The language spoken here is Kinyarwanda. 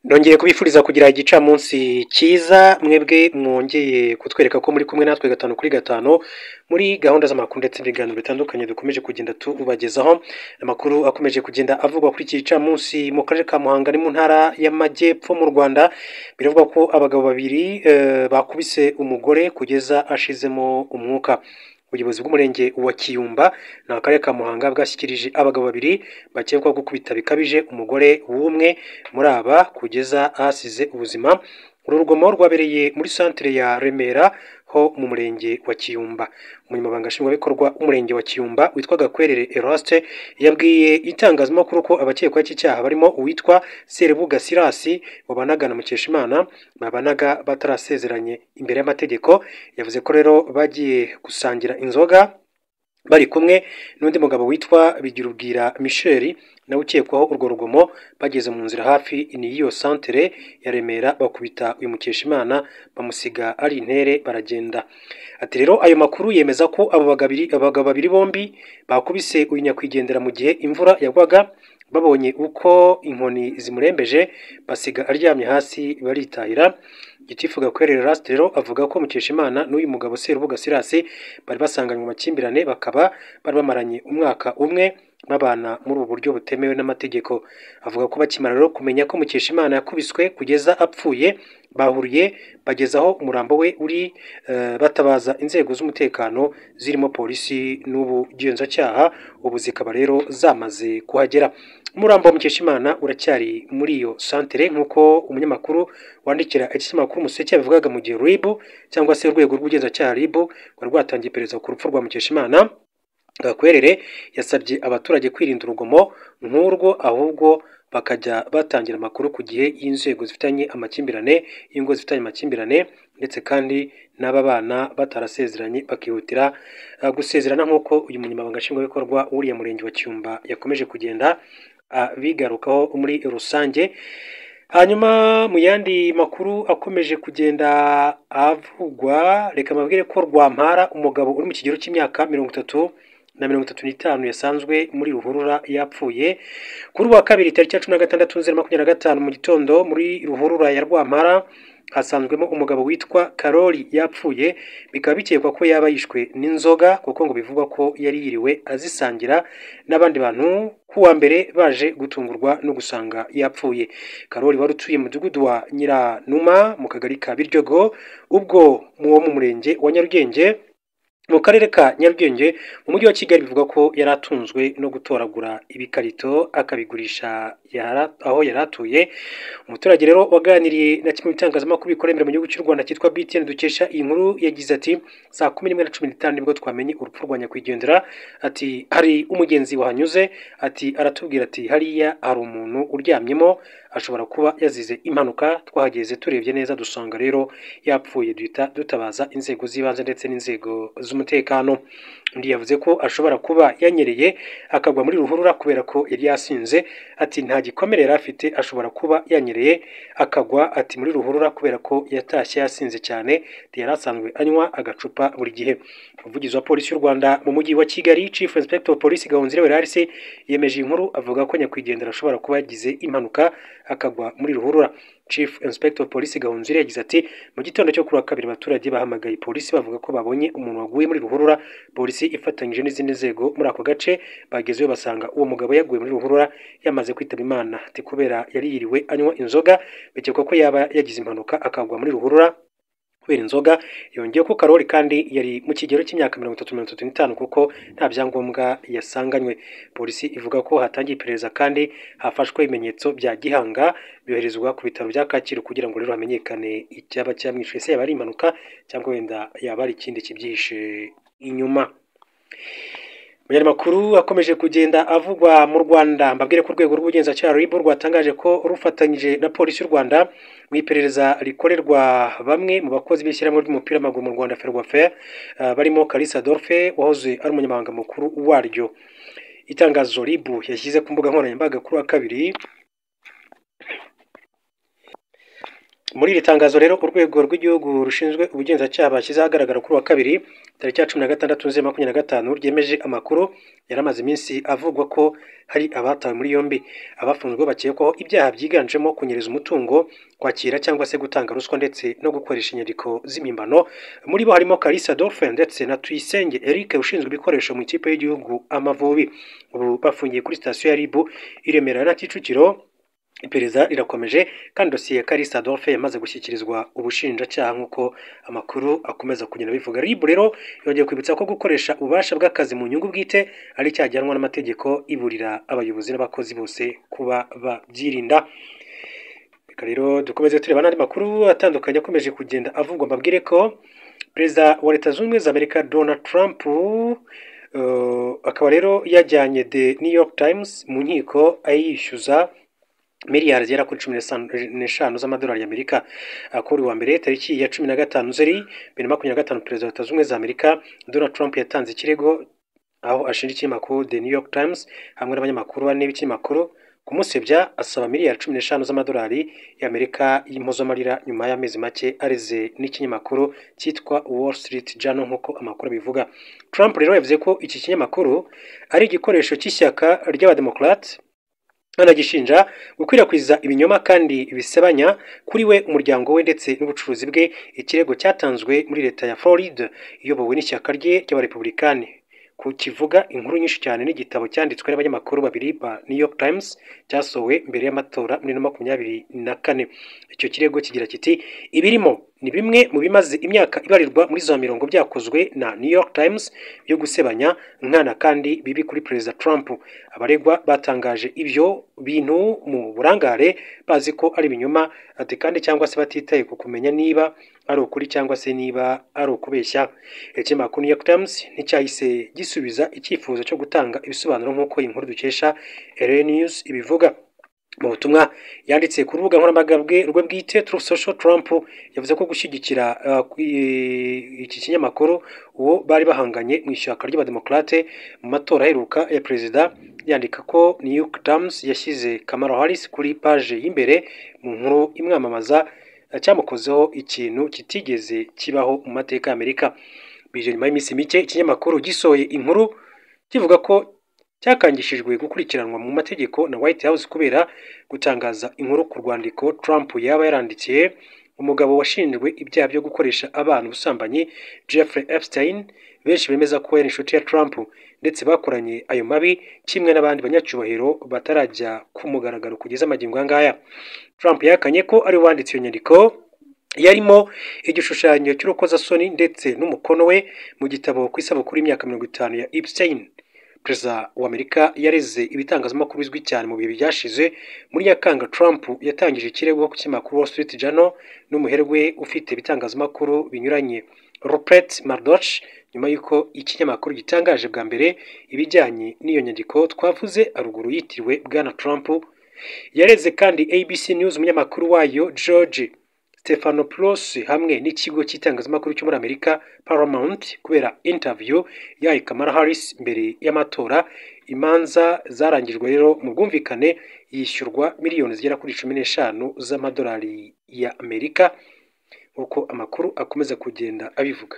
Nongeye kubifuriza kugira igicamunsi cyiza mwebwe mwongeye kutwereka ko muri kumwe natwe gatanu kuri gatanu muri gahunda z'amakuru ndetse n'ibiganiro bitandukanye dukomeje kugenda tubagezaho. Amakuru akomeje kugenda avugwa kuri iki gicamunsi mu karere ka Muhanga ni mu ntara y'Amajyepfo mu Rwanda. Biravugwa ko abagabo babiri bakubise umugore kugeza ashizemo umwuka. Ubuyobozi bw'umurenge wa Kiyumba ni akarere ka Muhanga bwashyikirije abagabo babiri bakekwaho gukubita bikabije umugore w'umwe muri aba kugeza ahasize ubuzima. Uru rugomo rwabereye muri santere ya Remera ho mu murenge wa Kiyumba. Umunyamabanga nshingwabikorwa w'umurenge wa Kiyumba witwa Gakwerere Eraste yabwiye itangazamakuru ko abakekwaho iki cyaha barimo uwitwa Serebuga Sirasi wabanaga na Mukeshimana babanaga batarasezeranye imbere y'amategeko. Yavuze ko rero bagiye gusangira inzoga bari kumwe n'undi mugabo witwa Bigirubwira Michel nawe ukekwaho urwo rugomo. Bageze mu nzira hafi n'iyo santere ya Remera bakubita uyu Mukeshimana bamusiga ari intere baragenda. Ati rero ayo makuru yemeza ko abagabo babiri bombi bakubise uyu nyakwigendera mu gihe imvura yagwaga. Babonye uko inkoni zimurembeje basiga aryamye hasi baritahira. Gitifu Gakwerere Eraste rero avuga ko Mukeshimana n'uyu mugabo Serubuga Sirasi bari basanganywe amakimbirane, bakaba bari bamaranye umwaka umwe babana muri ubu buryo butemewe n'amategeko. Avuga ko bakimara rero kumenya ko Mukeshimana yakubiswe kugeza apfuye bahuriye bagezaho umurambo we uri batabaza inzego z'umutekano zirimo polisi n'ubugenzacyaha, ubu zikaba rero zamaze kuhagera. Umurambo wa Mukeshimana uracyari muri iyo santere nk'uko umunyamakuru wandikira ikinyamakuru Umuseke yabivugaga mu gihe RIB cyangwa se urwego rw'ubugenzacyaha RIB rwari rwatangiye iperereza ku rupfu rwa Mukeshimana. Gakwerere yasabye abaturage kwirinda urugomo nk'urwo ahubwo bakajya batangira amakuru ku gihe y'inzego zifitanye amakimbirane, y'ingo zifitanye amakimbirane, ndetse kandi n'aba bana batarasezeranye bakihutira gusezerana nk'uko uyu munyamabanga nshingwabikorwa w'uriya murenge wa Kiyumba yakomeje kugenda bigarukaho muri rusange. Hanyuma mu yandi makuru akomeje kugenda avugwa, reka mabwire ko Rwampara umugabo uri mu kigero cy'imyaka 30 na 35 yasanzwe muri ruhurura yapfuye kuri wa kabiri tariki ya 16/2025 mu gitondo muri ruhurura ya Rwampara. Hasanzwemo umugabo witwa Karoli yapfuye, bikaba bikekwa ko yaba yishwe n'inzoga kuko ngo bivugwa ko yari yiriwe azisangira n'abandi bantu kuwa mbere baje gutungurwa no gusanga yapfuye. Karoli wari utuye mu mudugudu wa Nyiranuma mu kagari ka Biryogo ubwo mu murenge wa Nyarugenge mu karere ka Nyarugenge mu mujyi wa Kigali. Bivuga ko yari atunzwe no gutoragura ibikarito akabigurisha aho yari atuye. Umuturage rero waganiriye na kimwe bitangazamakuru bikorera mu gihugu cy'u Rwanda cyitwa BTN dukesha iyi nkuru yagize ati saa 11:15 nibwo twamenye urupfu rwa nyakwigendera. Ati hari umugenzi wahanyuze, ati aratubwira ati hariya hari umuntu uryamyemo ashobora kuba yazize impanuka. Twahageze turebye neza dusanga rero yapfuye, duhita dutabaza inzego z'ibanze ndetse n'inzego z'umutekano. Undi yavuze ko ashobora kuba yanyereye akagwa muri ruhurura kubera ko yari yasinze. Ati nta gikomere yari afite, ashobora kuba yanyereye akagwa ati muri ruhurura kubera ko yatashye yasinze cyane, yari asanzwe anywa agacupa buri gihe. Umuvugizi wa polisi y'u Rwanda mu mujyi wa Kigali Chief Inspector of Police Gahonzire Werarisi yemeje inkuru avuga ko nyakwigendera ashobora kuba yagize impanuka akagwa muri ruhurura. Chief Inspector of Police Gahonzire yagize ati mu gitondo cyo kuri wa kabiri abaturage bahamagaye polisi bavuga ko babonye umuntu waguye muri ruhurura. Polisi ifatanyije n'izindi nzego muri ako gace bagezeyo basanga uwo mugabo yaguye muri ruhurura yamaze kwitaba Imana. Ati kubera yari yiriwe anywa inzoga bikekwa ko yaba yagize impanuka akagwa muri ruhurura kubera inzoga. Yongeye ko Karoli kandi yari mu kigero cy'imyaka 30-35 kuko nta byangombwa yasanganywe. Polisi ivuga ko hatangiye iperereza kandi hafashwe ibimenyetso bya gihanga byoherezwa ku bitaro bya Kacyiru kugira ngo rero hamenyekane icyaba cyamwishe, se yaba ari impanuka cyangwa wenda yaba ari ikindi kibyihishe inyuma. Mu makuru akomeje kugenda avugwa mu Rwanda, mbabwire ko urwego rw'ubugenzacyaha RIB rwatangaje ko rufatanyije na polisi y'u Rwanda mu iperereza rikorerwa bamwe mu bakozi b'ishyirahamwe ry'umupira w'amaguru mu Rwanda Ferwafa barimo Kalisa Adolphe wahoze ari umunyamabanga mukuru waryo. Itangazo RIB yashyize ku mbuga nkoranyambaga kuri wa kabiri Muri iri tangazo rero urwego rw'igihugu rushinzwe ubugenzacyaha bashyize ahagaragara kuri wa kabiri tariki ya 16/2025 ryemeje amakuru yaramaze iminsi avugwa ko hari abatawe muri yombi. Abafunzwe bakekwaho ibyaha byiganjemo kunyereza umutungo, kwakira cyangwa se gutanga ruswa ndetse no gukoresha inyandiko z'impimbano. Muri bo harimo Kalisa Dolphin ndetse na Tuyisenge Eric ushinzwe ibikoresho mu ikipe y'igihugu Amavubi. Ubu bafungiye kuri sitasiyo ya RIB i Remera na Kicukiro. Iperereza rirakomeje kandi dosiye ya Kalisa Dolphin yamaze gushyikirizwa ubushinjacyaha nk'uko amakuru akomeza kugenda bivuga. RIB rero yongeye kwibutsa ko gukoresha ububasha bw'akazi mu nyungu bwite ari cyajyanwa n'amategeko, iburira abayobozi n'abakozi bose kuba babyirinda. Reka rero dukomeze tureba n'andi makuru atandukanye akomeje kugenda avugwa. Mbabwire ko Perezida wa Leta Zunze Ubumwe za Amerika Donald Trump akaba rero yajyanye The New York Times mu nkiko ayishyuza miliyari zigera kuri 15 z'amadolari y'Amerika. Kuri wa mbere tariki ya 15 Nzeri 2025 Perezida wa Leta Zunze Ubumwe za Amerika Donald Trump yatanze ikirego aho ashinja ikinyamakuru The New York Times hamwe n'abanyamakuru bane b'ikinyamakuru kumusebya, asaba miliyari 15 z'amadolari y'Amerika y'impozamarira nyuma y'amezi make areze n'ikinyamakuru cyitwa Wall Street Journal nk'uko amakuru bivuga. Trump rero yavuze ko iki kinyamakuru ari igikoresho cy'ishyaka ry'abademokrate, anagishinja gukwirakwiza ibinyoma kandi bisebanya kuri we, umuryango we ndetse n'ubucuruzi bwe. Ikirego cyatanzwe muri leta ya Florida iyobowe n'ishyaka rye ry'abarepublikani ku kivuga inkuru nyinshi cyane n'igitabo cyanditswe n'abanyamakuru babiri ba New York Times cyasohowe mbere y'amatora muri 2024. Icyo kirego kigira kiti ibirimo ni bimwe mu bimaze imyaka ibarirwa muri za mirongo byakozwe na New York Times byo gusebanya nkana kandi bibi kuri Perezida Trump. Abaregwa batangaje ibyo bintu mu burangare bazi ko ari ibinyoma ati kandi cyangwa se batitaye ku kumenya niba ari ukuri cyangwa se niba ari ukubeshya. Ikinyamakuru New York Times nticyahise gisubiza icyifuzo cyo gutanga ibisobanuro nk'uko inkuru dukesha LA News ibivuga. Mu butumwa yanditse ku rubuga nkoranyambaga rwe bwite Truth Social, Trump yavuze ko gushyigikira iki kinyamakuru uwo bari bahanganye mu ishyaka ry'abademokrate mu matora aheruka ya perezida, yandika ko New York Times yashyize Kamala Harris kuri page y'imbere mu nkuru imwamamaza, cyamukozeho ikintu kitigeze kibaho mu mateka y'Amerika. Bije nyuma y'iminsi mike ikinyamakuru gisohoye inkuru kivuga ko cyakangishijwe gukurikiranwa mu mategeko na White House kubera gutangaza inkuru ku rwandiko Trump yaba yarandikiye umugabo washinjwe ibyaha byo gukoresha abana ubusambanyi Jeffrey Epstein. Benshi bemeza ko yari inshuti ya Trump ndetse bakoranye ayo mabi kimwe n'abandi banyacyubahiro batarajya ku mugaragaro kugeza amagingo ngaya. Trump yakanye ko ari wanditse iyo nyandiko yarimo igishushanyo cy'urukozasoni ndetse n'umukono we mu gitabo ku isabukuru y'imyaka 50 ya Epstein. Perezida wa Amerika yareze ibitangazamakuru bizwi cyane mu bihe byashize. Muri Nyakanga Trump yatangije ikirego ku kinyamakuru Wall Street Journal n'umuherwe ufite ibitangazamakuru binyuranye Rupert Murdoch nyuma y'uko ikinyamakuru gitangaje bwa mbere ibijyanye n'iyo nyandiko twavuze aruguru yitiriwe Bwana Trump. Yareze kandi ABC News, umunyamakuru wayo George Stephanopoulos hamwe n'ikigo cy'itangazamakuru cyo muri Amerika Paramount kubera interview ya Kamala Harris mbere y'amatora. Imanza zarangijwe rero mu bwumvikane yishyurwa miliyoni zigera kuri 15 z'amadolari ya Amerika nk'uko amakuru akomeza kugenda abivuga.